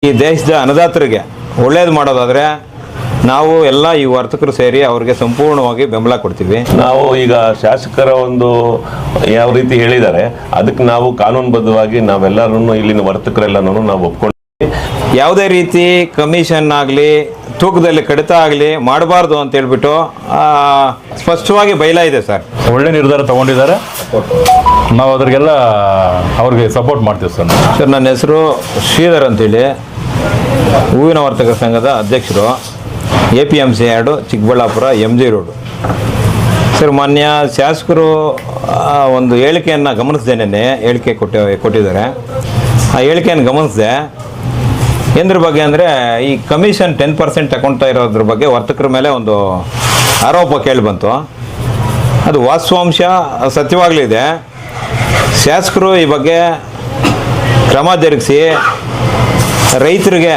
ಈ ದೇಶದ ಅನ್ನದಾತರಿಗೆ ಒಳ್ಳೇದು ಮಾಡೋದಾದರೆ ನಾವು ಎಲ್ಲ ಈ ವರ್ತಕರು ಸೇರಿ ಅವರಿಗೆ ಸಂಪೂರ್ಣವಾಗಿ ಬೆಂಬಲ ಕೊಡ್ತೀವಿ. ನಾವು ಈಗ ಶಾಸಕರ ಒಂದು ಯಾವ ರೀತಿ ಹೇಳಿದ್ದಾರೆ ಅದಕ್ಕೆ ನಾವು ಕಾನೂನುಬದ್ಧವಾಗಿ ನಾವೆಲ್ಲರೂ ಇಲ್ಲಿನ ವರ್ತಕರೆಲ್ಲನೂ ನಾವು ಒಪ್ಕೊಂಡು ಯಾವುದೇ ರೀತಿ ಕಮಿಷನ್ ಆಗಲಿ ತೂಕದಲ್ಲಿ ಕಡಿತ ಆಗಲಿ ಮಾಡಬಾರ್ದು ಅಂತ ಹೇಳ್ಬಿಟ್ಟು ಸ್ಪಷ್ಟವಾಗಿ ಬಯಲ ಇದೆ ಸರ್. ಒಳ್ಳೆ ನಿರ್ಧಾರ ತಗೊಂಡಿದ್ದಾರೆ. ನಾವು ಅದ್ರಿಗೆಲ್ಲ ಅವ್ರಿಗೆ ಸಪೋರ್ಟ್ ಮಾಡ್ತೀವಿ ಸರ್. ಸರ್, ನನ್ನ ಹೆಸರು ಶ್ರೀಧರ್ ಅಂತೇಳಿ, ಹೂವಿನ ವರ್ತಕರ ಸಂಘದ ಅಧ್ಯಕ್ಷರು, APMC yard, Chikkaballapur, MG road. Sir, ಮಾನ್ಯ ಶಾಸಕರು ಒಂದು ಹೇಳಿಕೆಯನ್ನು ಗಮನಿಸ್ದೇನೆ ಹೇಳಿಕೆ ಕೊಟ್ಟಿದ್ದಾರೆ. ಆ ಹೇಳಿಕೆಯನ್ನು ಗಮನಿಸಿದೆ. ಎಂದ್ರ ಬಗ್ಗೆ ಅಂದರೆ ಈ ಕಮಿಷನ್ 10% ತಗೊಳ್ತಾ ಇರೋದ್ರ ಬಗ್ಗೆ ವರ್ತಕರ ಮೇಲೆ ಒಂದು ಆರೋಪ ಕೇಳಿ ಬಂತು. ಅದು ವಾಸ್ತವಾಂಶ ಸತ್ಯವಾಗಲಿದೆ. ಶಾಸಕರು ಈ ಬಗ್ಗೆ ಕ್ರಮ ಜರುಗಿಸಿ ರೈತರಿಗೆ,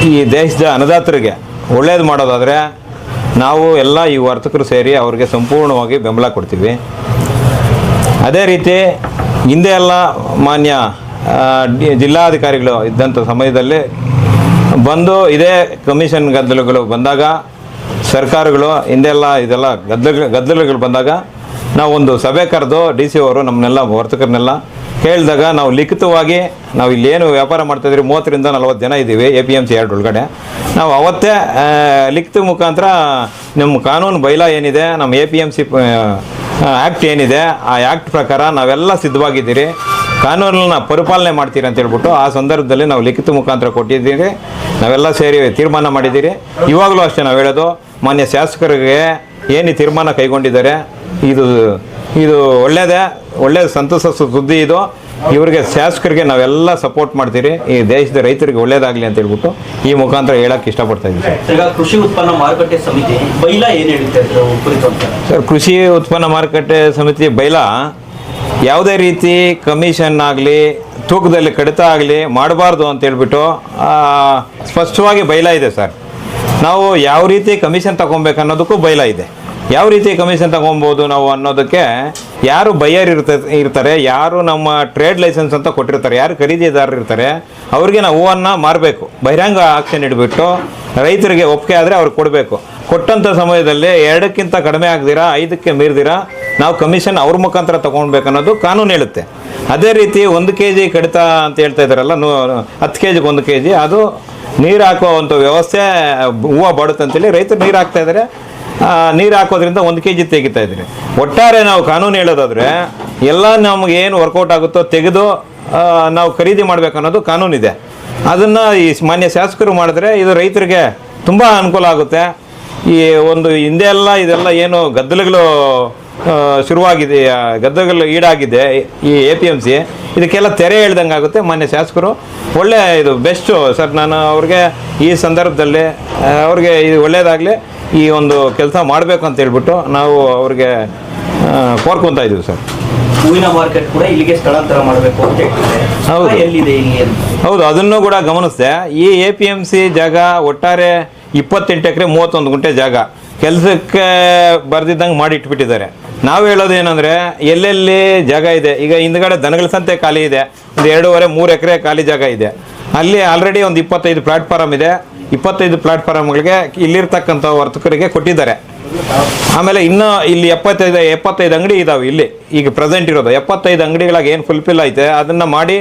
ಈ ದೇಶದ ಅನ್ನದಾತರಿಗೆ ಒಳ್ಳೇದು ಮಾಡೋದಾದರೆ ನಾವು ಎಲ್ಲ ಈ ವರ್ತಕರು ಸೇರಿ ಅವರಿಗೆ ಸಂಪೂರ್ಣವಾಗಿ ಬೆಂಬಲ ಕೊಡ್ತೀವಿ. ಅದೇ ರೀತಿ ಹಿಂದೆ ಎಲ್ಲ ಮಾನ್ಯ ಜಿಲ್ಲಾಧಿಕಾರಿಗಳು ಇದ್ದಂಥ ಸಮಯದಲ್ಲಿ ಬಂದು ಇದೇ ಕಮಿಷನ್ ಗದ್ದಲಗಳು ಬಂದಾಗ, ಸರ್ಕಾರಗಳು ಹಿಂದೆಲ್ಲ ಇದೆಲ್ಲ ಗದ್ದಲಗಳು ಬಂದಾಗ ನಾವು ಒಂದು ಸಭೆ ಕರೆದು DC ಅವರು ನಮ್ಮನ್ನೆಲ್ಲ ವರ್ತಕರನ್ನೆಲ್ಲ ಕೇಳಿದಾಗ ನಾವು ಲಿಖಿತವಾಗಿ ನಾವು ಇಲ್ಲೇನು ವ್ಯಾಪಾರ ಮಾಡ್ತಾಯಿದ್ರಿ 30 ರಿಂದ 40 ಜನ ಇದ್ದೀವಿ APMC ಯಾರ್ಡ್ ಒಳಗಡೆ. ನಾವು ಅವತ್ತೇ ಲಿಖಿತ ಮುಖಾಂತರ ನಮ್ಮ ಕಾನೂನು ಬೈಲಾ ಏನಿದೆ, ನಮ್ಮ APMC ಆ್ಯಕ್ಟ್ ಏನಿದೆ, ಆ ಆ್ಯಕ್ಟ್ ಪ್ರಕಾರ ನಾವೆಲ್ಲ ಸಿದ್ಧವಾಗಿದ್ದೀರಿ, ಕಾನೂನನ್ನ ಪರಿಪಾಲನೆ ಮಾಡ್ತೀರಿ ಅಂತ ಹೇಳ್ಬಿಟ್ಟು ಆ ಸಂದರ್ಭದಲ್ಲಿ ನಾವು ಲಿಖಿತ ಮುಖಾಂತರ ಕೊಟ್ಟಿದ್ದೀರಿ. ನಾವೆಲ್ಲ ಸೇರಿ ತೀರ್ಮಾನ ಮಾಡಿದ್ದೀರಿ. ಇವಾಗಲೂ ಅಷ್ಟೇ ನಾವು ಹೇಳೋದು, ಮಾನ್ಯ ಶಾಸಕರಿಗೆ ಏನು ತೀರ್ಮಾನ ಕೈಗೊಂಡಿದ್ದಾರೆ ಇದು ಒಳ್ಳೆಯ ಸಂತಸ ಸುದ್ದಿ. ಇದು ಇವರಿಗೆ ಶಾಸಕರಿಗೆ ನಾವೆಲ್ಲ ಸಪೋರ್ಟ್ ಮಾಡ್ತೀರಿ. ಈ ದೇಶದ ರೈತರಿಗೆ ಒಳ್ಳೇದಾಗಲಿ ಅಂತ ಹೇಳ್ಬಿಟ್ಟು ಈ ಮುಖಾಂತರ ಹೇಳಕ್ಕೆ ಇಷ್ಟಪಡ್ತಾ ಇದ್ದೀವಿ ಸರ್. ಈಗ ಕೃಷಿ ಉತ್ಪನ್ನ ಮಾರುಕಟ್ಟೆ ಸಮಿತಿ ಬೈಲಾ ಏನು ಹೇಳುತ್ತೆ ಸರ್? ಕೃಷಿ ಉತ್ಪನ್ನ ಮಾರುಕಟ್ಟೆ ಸಮಿತಿ ಬೈಲಾ ಯಾವುದೇ ರೀತಿ ಕಮಿಷನ್ ಆಗಲಿ ತೂಕದಲ್ಲಿ ಕಡಿತ ಆಗಲಿ ಮಾಡಬಾರ್ದು ಅಂತ ಹೇಳ್ಬಿಟ್ಟು ಸ್ಪಷ್ಟವಾಗಿ ಬೈಲಾ ಇದೆ ಸರ್. ನಾವು ಯಾವ ರೀತಿ ಕಮಿಷನ್ ತಗೊಬೇಕು ಅನ್ನೋದಕ್ಕೂ ಬೈಲಾ ಇದೆ. ಯಾವ ರೀತಿ ಕಮಿಷನ್ ತಗೊಬೋದು ನಾವು ಅನ್ನೋದಕ್ಕೆ ಯಾರು ಬೈಯರ್ ಇರ್ತಾರೆ, ಯಾರು ನಮ್ಮ ಟ್ರೇಡ್ ಲೈಸೆನ್ಸ್ ಅಂತ ಕೊಟ್ಟಿರ್ತಾರೆ, ಯಾರು ಖರೀದಿದಾರರು ಇರ್ತಾರೆ, ಅವ್ರಿಗೆ ನಾವು ಹೂವನ್ನು ಮಾರಬೇಕು. ಬಹಿರಂಗ ಆಕ್ಷನ್ ಇಟ್ಬಿಟ್ಟು ರೈತರಿಗೆ ಒಪ್ಪಿಗೆ ಆದರೆ ಅವ್ರಿಗೆ ಕೊಡಬೇಕು. ಕೊಟ್ಟಂಥ ಸಮಯದಲ್ಲಿ 2ಕ್ಕಿಂತ ಕಡಿಮೆ ಆಗದಿರಾ 5ಕ್ಕೆ ಮೀರಿದಿರಾ ನಾವು ಕಮಿಷನ್ ಅವ್ರ ಮುಖಾಂತರ ತೊಗೊಳ್ಬೇಕು ಅನ್ನೋದು ಕಾನೂನು ಹೇಳುತ್ತೆ. ಅದೇ ರೀತಿ 1 kg ಕಡಿತ ಅಂತ ಹೇಳ್ತಾ ಇದ್ದಾರಲ್ಲ, 10 kg 1 kg, ಅದು ನೀರು ಹಾಕುವಂಥ ವ್ಯವಸ್ಥೆ ಹೂವು ಬಾಡುತ್ತೆ ಅಂತೇಳಿ ರೈತರು ನೀರು ಹಾಕ್ತಾ ಇದ್ದಾರೆ. ನೀರು ಹಾಕೋದ್ರಿಂದ 1 kg ತೆಗಿತಾ ಇದ್ದೀರಿ. ಒಟ್ಟಾರೆ ನಾವು ಕಾನೂನು ಹೇಳೋದಾದರೆ ಎಲ್ಲ ನಮಗೆ ಏನು ವರ್ಕೌಟ್ ಆಗುತ್ತೋ ತೆಗೆದು ನಾವು ಖರೀದಿ ಮಾಡಬೇಕು ಅನ್ನೋದು ಕಾನೂನಿದೆ. ಅದನ್ನು ಈ ಮಾನ್ಯ ಶಾಸಕರು ಮಾಡಿದ್ರೆ ಇದು ರೈತರಿಗೆ ತುಂಬ ಅನುಕೂಲ ಆಗುತ್ತೆ. ಈ ಒಂದು ಹಿಂದೆ ಎಲ್ಲ ಇದೆಲ್ಲ ಏನು ಗದ್ದಲಗಳು ಶುರುವಾಗಿದೆ, ಗದ್ದಲಗಳು ಈಡಾಗಿದೆ ಈ APMC, ಇದಕ್ಕೆಲ್ಲ ತೆರೆ ಎಳ್ದಂಗೆ ಆಗುತ್ತೆ. ಮಾನ್ಯ ಶಾಸಕರು ಇದು ಬೆಸ್ಟು ಸರ್. ನಾನು ಅವ್ರಿಗೆ ಈ ಸಂದರ್ಭದಲ್ಲಿ ಅವ್ರಿಗೆ ಇದು ಒಳ್ಳೆಯದಾಗಲಿ, ಈ ಒಂದು ಕೆಲಸ ಮಾಡಬೇಕು ಅಂತ ಹೇಳ್ಬಿಟ್ಟು ನಾವು ಅವ್ರಿಗೆ ಕೋರ್ಕೊತಾ ಇದ್ದೀವಿ ಸರ್. ಹೂವಿನ ಮಾರ್ಕೆಟ್ ಕೂಡ ಇಲ್ಲಿಗೆ ಸ್ಥಳಾಂತರ ಮಾಡಬೇಕು ಅಂತ ಹೇಳ್ತಿದ್ದಾರೆ. ಹೌದು, ಎಲ್ಲಿದೆ ಇಲ್ಲಿ? ಹೌದು, ಅದನ್ನು ಕೂಡ ಗಮನಿಸಿದೆ. ಈ APMC ಜಾಗ ಒಟ್ಟಾರೆ 28 ಎಕರೆ 31 ಗುಂಟೆ ಜಾಗ ಕೆಲಸಕ್ಕೆ ಬರ್ದಿದ್ದಂಗೆ ಮಾಡಿ ಇಟ್ಬಿಟ್ಟಿದ್ದಾರೆ. ನಾವು ಹೇಳೋದು ಏನಂದರೆ ಎಲ್ಲೆಲ್ಲಿ ಜಾಗ ಇದೆ, ಈಗ ಹಿಂದ್ಗಡೆ ದನಗಳ ಸಂತೆ ಖಾಲಿ ಇದೆ, ಒಂದು 2.5-3 ಎಕರೆ ಖಾಲಿ ಜಾಗ ಇದೆ. ಅಲ್ಲಿ ಆಲ್ರೆಡಿ ಒಂದು 25 ಪ್ಲಾಟ್ಫಾರಮ್ ಇದೆ. 25 ಪ್ಲಾಟ್ಫಾರಮ್ಗಳಿಗೆ ಇಲ್ಲಿರ್ತಕ್ಕಂಥ ವರ್ತಕರಿಗೆ ಕೊಟ್ಟಿದ್ದಾರೆ. ಆಮೇಲೆ ಇನ್ನೂ ಇಲ್ಲಿ 75 ಅಂಗಡಿ ಇದಾವೆ. ಇಲ್ಲಿ ಈಗ ಪ್ರೆಸೆಂಟ್ ಇರೋದು 75 ಅಂಗಡಿಗಳಾಗಿ ಏನು ಫುಲ್ಫಿಲ್ ಐತೆ ಅದನ್ನು ಮಾಡಿ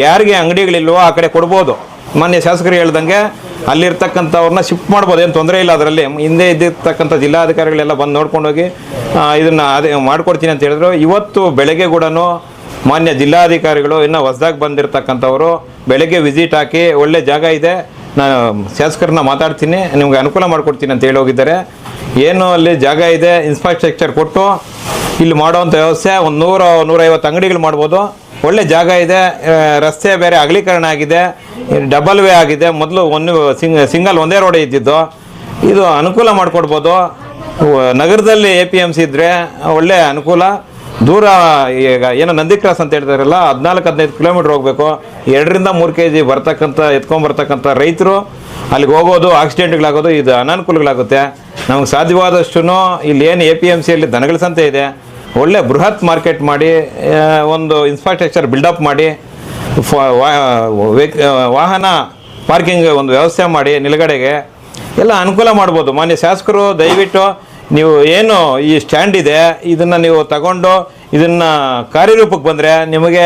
ಯಾರಿಗೆ ಅಂಗಡಿಗಳಿಲ್ವೋ ಆ ಕಡೆ ಕೊಡ್ಬೋದು. ಮಾನ್ಯ ಶಾಸಕರು ಹೇಳ್ದಂಗೆ ಅಲ್ಲಿರ್ತಕ್ಕಂಥವ್ರನ್ನ ಶಿಫ್ಟ್ ಮಾಡ್ಬೋದು, ಏನು ತೊಂದರೆ ಇಲ್ಲ. ಅದರಲ್ಲಿ ಹಿಂದೆ ಇದ್ದಿರ್ತಕ್ಕಂಥ ಜಿಲ್ಲಾಧಿಕಾರಿಗಳೆಲ್ಲ ಬಂದು ನೋಡ್ಕೊಂಡೋಗಿ ಇದನ್ನು ಅದೇ ಮಾಡ್ಕೊಡ್ತೀನಿ ಅಂತ ಹೇಳಿದ್ರು. ಇವತ್ತು ಬೆಳಗ್ಗೆ ಕೂಡ ಮಾನ್ಯ ಜಿಲ್ಲಾಧಿಕಾರಿಗಳು ಇನ್ನೂ ಹೊಸದಾಗಿ ಬಂದಿರತಕ್ಕಂಥವರು ಬೆಳಗ್ಗೆ ವಿಸಿಟ್ ಹಾಕಿ ಒಳ್ಳೆ ಜಾಗ ಇದೆ, ನಾನು ಶಾಸಕರನ್ನ ಮಾತಾಡ್ತೀನಿ, ನಿಮ್ಗೆ ಅನುಕೂಲ ಮಾಡಿಕೊಡ್ತೀನಿ ಅಂತ ಹೇಳಿ ಹೋಗಿದ್ದಾರೆ. ಏನು ಅಲ್ಲಿ ಜಾಗ ಇದೆ, ಇನ್ಫ್ರಾಸ್ಟ್ರಕ್ಚರ್ ಕೊಟ್ಟು ಇಲ್ಲಿ ಮಾಡೋವಂಥ ವ್ಯವಸ್ಥೆ ಒಂದು 100-150 ಅಂಗಡಿಗಳು ಮಾಡ್ಬೋದು. ಒಳ್ಳೆ ಜಾಗ ಇದೆ. ರಸ್ತೆ ಬೇರೆ ಅಗಲೀಕರಣ ಆಗಿದೆ, ಡಬಲ್ ವೇ ಆಗಿದೆ. ಮೊದಲು ಸಿಂಗಲ್ ಒಂದೇ ರೋಡ್ ಇದ್ದಿದ್ದು, ಇದು ಅನುಕೂಲ ಮಾಡಿಕೊಡ್ಬೋದು. ನಗರದಲ್ಲಿ APMC ಇದ್ದರೆ ಒಳ್ಳೆ ಅನುಕೂಲ. ದೂರ ಈಗ ಏನೋ ನಂದಿ ಕ್ರಾಸ್ ಅಂತ ಹೇಳ್ತಾರಲ್ಲ, 14-15 ಕಿಲೋಮೀಟ್ರ್ ಹೋಗಬೇಕು. 2-3 kg ಎತ್ಕೊಂಬರ್ತಕ್ಕಂಥ ರೈತರು ಅಲ್ಲಿಗೆ ಹೋಗೋದು, ಆಕ್ಸಿಡೆಂಟ್ಗಳಾಗೋದು, ಇದು ಅನಾನುಕೂಲಗಳಾಗುತ್ತೆ. ನಮ್ಗೆ ಸಾಧ್ಯವಾದಷ್ಟು ಇಲ್ಲಿ ಏನು APMCಯಲ್ಲಿ ದನಗಳ ಸಂತೆ ಇದೆ, ಒಳ್ಳೆ ಬೃಹತ್ ಮಾರ್ಕೆಟ್ ಮಾಡಿ ಒಂದು ಇನ್ಫ್ರಾಸ್ಟ್ರಕ್ಚರ್ ಬಿಲ್ಡಪ್ ಮಾಡಿ ವಾಹನ ಪಾರ್ಕಿಂಗ್ ಒಂದು ವ್ಯವಸ್ಥೆ ಮಾಡಿ ನಿಲುಗಡೆಗೆ ಎಲ್ಲ ಅನುಕೂಲ ಮಾಡ್ಬೋದು. ಮಾನ್ಯ ಶಾಸಕರು ದಯವಿಟ್ಟು ನೀವು ಏನು ಈ ಸ್ಟ್ಯಾಂಡ್ ಇದೆ ಇದನ್ನು ನೀವು ತಗೊಂಡು ಇದನ್ನು ಕಾರ್ಯರೂಪಕ್ಕೆ ಬಂದರೆ ನಿಮಗೆ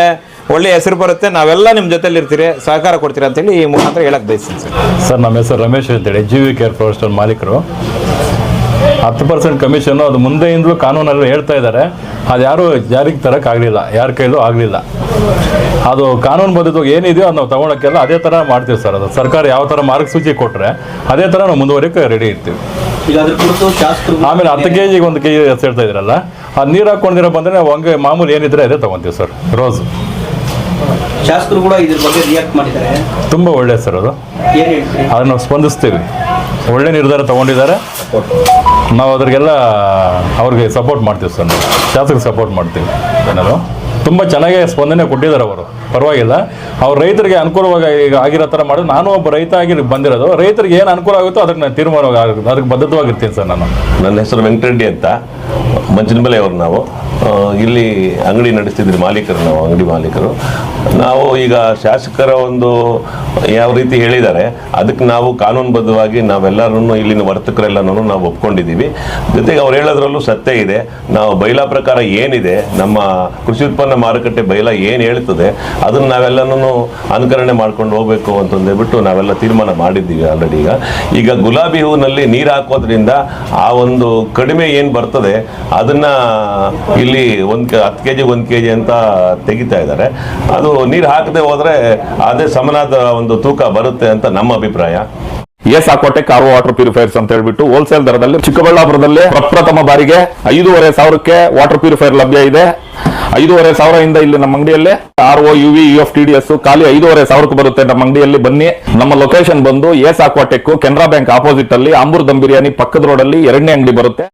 ಒಳ್ಳೆಯ ಹೆಸರು ಬರುತ್ತೆ, ನಾವೆಲ್ಲ ನಿಮ್ಮ ಜೊತೆಲಿ ಇರ್ತೀರಿ, ಸಹಕಾರ ಕೊಡ್ತೀರಿ ಅಂತೇಳಿ ಈ ಮುಖಾಂತರ ಹೇಳಕ್ಕೆ ಬಯಸ್ತೀನಿ ಸರ್. ಸರ್, ನಮ್ಮ ಹೆಸರು ರಮೇಶ್ ಅಂತೇಳಿ GV ಕೇರ್ ಪ್ರೊಫೆಷನಲ್ ಮಾಲೀಕರು. 10% ಕಮಿಷನ್ನು ಅದು ಮುಂದೆಯಿಂದಲೂ ಕಾನೂನಲ್ಲಿ ಹೇಳ್ತಾ ಇದ್ದಾರೆ, ಅದು ಯಾರೂ ಜಾರಿಗೆ ತರೋಕ್ಕಾಗಲಿಲ್ಲ, ಯಾರ ಕೈಲೂ ಆಗಲಿಲ್ಲ. ಅದು ಕಾನೂನುಬದ್ಧವಾಗಿ ಏನಿದೆಯೋ ಅದು ನಾವು ತೊಗೊಳಕ್ಕೆಲ್ಲ ಅದೇ ಥರ ಮಾಡ್ತೀವಿ ಸರ್. ಅದು ಸರ್ಕಾರ ಯಾವ ಥರ ಮಾರ್ಗಸೂಚಿ ಕೊಟ್ಟರೆ ಅದೇ ಥರ ನಾವು ಮುಂದುವರಿಯೋಕ್ಕೆ ರೆಡಿ ಇರ್ತೀವಿ. ಈಗ ಅದ್ರ ಕುರಿತು ಶಾಸಕರು ಆಮೇಲೆ 10 kg 1 kg ಹೇಳ್ತಾ ಇದ್ರಲ್ಲ, ಅದು ನೀರು ಹಾಕ್ಕೊಂಡಿರೋ ಬಂದರೆ ನಾವು ಹಂಗೆ ಮಾಮೂಲಿ ಏನಿದ್ರೆ ಅದೇ ತೊಗೊತೀವಿ ಸರ್. ರೋಸ್ ಶಾಸಕರು ಕೂಡ ಇದ್ರ ಬಗ್ಗೆ ರಿಯಾಕ್ಟ್ ಮಾಡಿದ್ದಾರೆ. ತುಂಬ ಒಳ್ಳೆಯದು ಸರ್. ಅದು ಏನು ಹೇಳ್ತೀರಿ? ಅದನ್ನು ನಾವು ಸ್ಪಂದಿಸ್ತೀವಿ. ಒಳ್ಳೆ ನಿರ್ಧಾರ ತೊಗೊಂಡಿದ್ದಾರೆ, ನಾವು ಅದ್ರಿಗೆಲ್ಲ ಅವ್ರಿಗೆ ಸಪೋರ್ಟ್ ಮಾಡ್ತೀವಿ ಸರ್. ನಾವು ಶಾಸಕರಿಗೆ ಸಪೋರ್ಟ್ ಮಾಡ್ತೀವಿ. ಏನಾದ್ರು ತುಂಬ ಚೆನ್ನಾಗಿ ಸ್ಪಂದನೆ ಕೊಟ್ಟಿದ್ದಾರೆ ಅವರು, ಪರವಾಗಿಲ್ಲ. ಅವ್ರು ರೈತರಿಗೆ ಅನುಕೂಲವಾಗಿ ಈಗ ಆಗಿರೋ ಥರ ಮಾಡೋದು. ನಾನು ಒಬ್ಬ ರೈತ ಆಗಿ ಬಂದಿರೋದು, ರೈತರಿಗೆ ಏನು ಅನುಕೂಲ ಆಗುತ್ತೋ ಅದಕ್ಕೆ ನಾನು ತೀರ್ಮಾನ ಅದಕ್ಕೆ ಬದ್ಧವಾಗಿರ್ತೀನಿ ಸರ್. ನನ್ನ ಹೆಸರು ವೆಂಕಟರೆಡ್ಡಿ ಅಂತ, ಮಂಚನಬೆಲೆ ಅವರು. ನಾವು ಇಲ್ಲಿ ಅಂಗಡಿ ನಡೆಸ್ತಿದ್ರಿ ಮಾಲೀಕರು, ನಾವು ಅಂಗಡಿ ಮಾಲೀಕರು. ನಾವು ಈಗ ಶಾಸಕರ ಒಂದು ಯಾವ ರೀತಿ ಹೇಳಿದ್ದಾರೆ ಅದಕ್ಕೆ ನಾವು ಕಾನೂನುಬದ್ಧವಾಗಿ ನಾವೆಲ್ಲರೂ ಇಲ್ಲಿನ ವರ್ತಕರೆಲ್ಲನೂ ನಾವು ಒಪ್ಕೊಂಡಿದ್ದೀವಿ. ಜೊತೆಗೆ ಅವ್ರು ಹೇಳೋದ್ರಲ್ಲೂ ಸತ್ಯ ಇದೆ. ನಾವು ಬೈಲಾ ಪ್ರಕಾರ ಏನಿದೆ, ನಮ್ಮ ಕೃಷಿ ಉತ್ಪನ್ನ ಮಾರುಕಟ್ಟೆ ಬೈಲಾ ಏನು ಹೇಳ್ತದೆ ಅದನ್ನು ನಾವೆಲ್ಲನೂ ಅನುಕರಣೆ ಮಾಡ್ಕೊಂಡು ಹೋಗಬೇಕು ಅಂತಂದೇಳ್ಬಿಟ್ಟು ನಾವೆಲ್ಲ ತೀರ್ಮಾನ ಮಾಡಿದ್ದೀವಿ ಆಲ್ರೆಡಿ. ಈಗ ಗುಲಾಬಿ ಹೂವಿನಲ್ಲಿ ನೀರು ಹಾಕೋದ್ರಿಂದ ಆ ಒಂದು ಕಡಿಮೆ ಏನು ಬರ್ತದೆ ಅದನ್ನು ಇಲ್ಲಿ 10 kg 1 kg ಅಂತ ತೆಗಿತಾ ಇದ್ದಾರೆ. ಅದು ನೀರು ಹಾಕದೆ ಹೋದ್ರೆ ಅದೇ ಸಮನಾದ ಒಂದು ತೂಕ ಬರುತ್ತೆ ಅಂತ ನಮ್ಮ ಅಭಿಪ್ರಾಯ. ಎಸ್ಆಕ್ವಾಟೆಕ್ RO ವಾಟರ್ ಪ್ಯೂರಿಫೈರ್ಸ್ ಅಂತ ಹೇಳ್ಬಿಟ್ಟು ಹೋಲ್ಸೇಲ್ ದರದಲ್ಲಿ ಚಿಕ್ಕಬಳ್ಳಾಪುರದಲ್ಲಿ ಪ್ರಪ್ರಥಮ ಬಾರಿಗೆ 5,500ಕ್ಕೆ ವಾಟರ್ ಪ್ಯೂರಿಫೈರ್ ಲಭ್ಯ ಇದೆ. 5,500 ಇಂದ ಇಲ್ಲಿ ನಮ್ಮ ಅಂಗಡಿಯಲ್ಲಿ RO UV UF TDS ಖಾಲಿ 5,500ಕ್ಕೆ ಬರುತ್ತೆ. ನಮ್ಮ ಅಂಗಡಿಯಲ್ಲಿ ಬನ್ನಿ. ನಮ್ಮ ಲೊಕೇಶನ್ ಬಂದು ಎಸ್ಆಕ್ವಾಟೆಕ್ ಕೆನರಾ ಬ್ಯಾಂಕ್ ಆಪೋಸಿಟ್ ಅಲ್ಲಿ ಆಂಬೂರ್ ದಮ್ ಬಿರಿಯಾನಿ ಪಕ್ಕದ ರೋಡ್ ಅಲ್ಲಿ 2ನೇ ಅಂಗಡಿ ಬರುತ್ತೆ.